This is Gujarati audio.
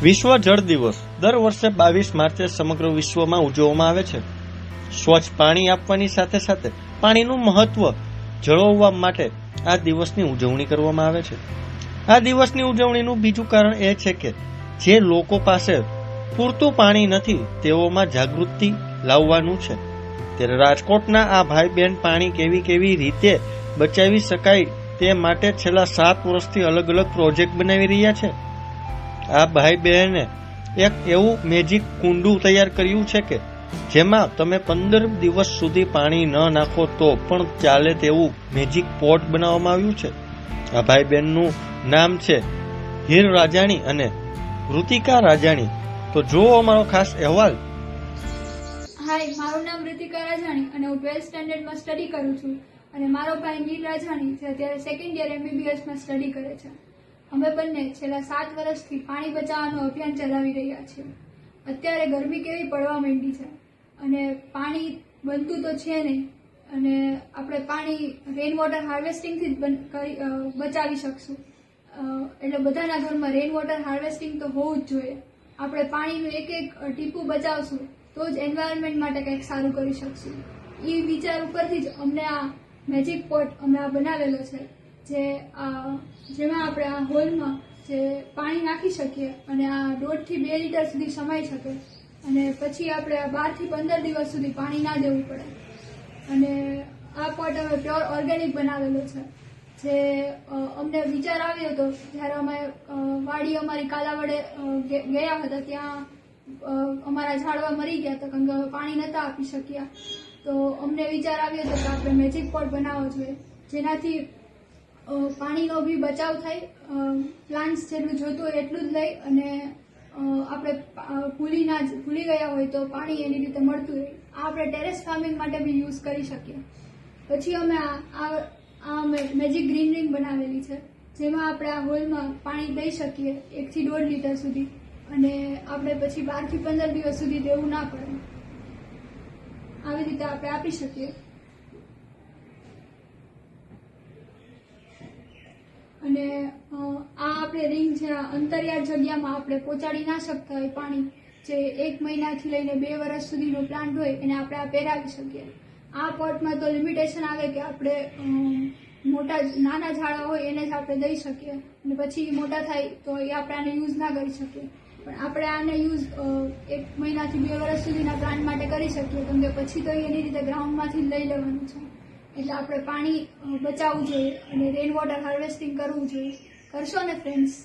વિશ્વ જળ દિવસ દર વર્ષે 22 માર્ચે સમગ્ર વિશ્વમાં ઉજવવામાં આવે છે. સ્વચ્છ પાણી આપવાની સાથે સાથે પાણીનું મહત્વ જળવવા માટે આ દિવસની ઉજવણી કરવામાં આવે છે. આ દિવસની ઉજવણીનું બીજું કારણ એ છે કે જે લોકો પાસે પૂરતું પાણી નથી તેઓમાં જાગૃતિ લાવવાનું છે. ત્યારે રાજકોટના આ ભાઈ બહેન પાણી કેવી રીતે બચાવી શકાય તે માટે છેલ્લા 7 વર્ષથી અલગ અલગ પ્રોજેક્ટ બનાવી રહ્યા છે. આ ભાઈ બહેને એક એવું મેજિક કુંડું તૈયાર કર્યું છે કે જેમાં તમે 15 દિવસ સુધી પાણી ન નાખો તો પણ ચાલે તેવું મેજિક પોટ બનાવવામાં આવ્યું છે. આ ભાઈ બહેનનું નામ છે હીર રાજાણી અને ઋતિકા રાજાણી. તો જુઓ અમારો ખાસ અહેવાલ. હાય, મારું નામ ઋતિકા રાજાણી અને હું 12th સ્ટેન્ડર્ડમાં સ્ટડી કરું છું અને મારો ભાઈ હીર રાજાણી જે અત્યારે સેકન્ડ યર MBBSમાં સ્ટડી કરે છે. અમે બંને છેલ્લા 7 વર્ષથી પાણી બચાવવાનું અભિયાન ચલાવી રહ્યા છીએ. અત્યારે ગરમી કેવી પડવા માંડી છે અને પાણી બનતું તો છે નહીં અને આપણે પાણી રેઇન વોટર હાર્વેસ્ટિંગથી જ બચાવી શકશું. એટલે બધાના ઘરમાં રેઇન વોટર હાર્વેસ્ટિંગ તો હોવું જ જોઈએ. આપણે પાણીનું એક ટીપું બચાવશું તો જ એન્વાયરમેન્ટ માટે કંઈક સારું કરી શકશું. એ વિચાર ઉપરથી જ અમને આ મેજિક પોટ અમે આ બનાવેલો છે જેમાં આપણે આ હોલમાં જે પાણી નાખી શકીએ અને આ 1.5 થી 2 લીટર સુધી સમાઈ શકે અને પછી આપણે 12 થી 15 દિવસ સુધી પાણી ના દેવું પડે. અને આ પોટ અમે પ્યોર ઓર્ગેનિક બનાવેલો છે. જે અમને વિચાર આવ્યો હતો જ્યારે અમે વાડી અમારી કાલાવડે ગયા હતા, ત્યાં અમારા ઝાડવા મરી ગયા હતા કારણ કે અમે પાણી નહોતા આપી શક્યા. તો અમને વિચાર આવ્યો હતો કે આપણે મેજિક પોટ બનાવવો જોઈએ જેનાથી પાણીનો બી બચાવ થાય, પ્લાન્ટ્સ જેટલું જોતું હોય એટલું જ લઈ અને આપણે ભૂલી ગયા હોય તો પાણી એની રીતે મળતું રહે. આ આપણે ટેરેસ ફાર્મિંગ માટે બી યુઝ કરી શકીએ. પછી અમે આ મેજિક ગ્રીન રિંગ બનાવેલી છે જેમાં આપણે આ હોલમાં પાણી દઈ શકીએ 1 થી 1.5 લીટર સુધી અને આપણે પછી 12 થી 15 દિવસ સુધી દેવું ના પડે. આવી રીતે આપણે આપી શકીએ. અને આ આપણે રિંગ છે અંતરિયાળ જગ્યામાં આપણે પહોંચાડી ના શકતા હોય પાણી, જે 1 મહિનાથી લઈને 2 વર્ષ સુધીનો પ્લાન્ટ હોય એને આપણે આ પહેરાવી શકીએ. આ પોટમાં તો લિમિટેશન આવે કે આપણે નાના ઝાડવા હોય એને જ આપણે દઈ શકીએ અને પછી મોટા થાય તો એ આપણે આને યુઝ ના કરી શકીએ. પણ આપણે આને યુઝ 1 મહિનાથી 2 વર્ષ સુધીના પ્લાન્ટ માટે કરી શકીએ કેમ કે પછી તો એની રીતે ગ્રાઉન્ડમાંથી લઈ લેવાનું છે. એટલે આપણે પાણી બચાવવું જોઈએ અને રેઇન વોટર હાર્વેસ્ટિંગ કરવું જોઈએ. કરશો ને ફ્રેન્ડ્સ?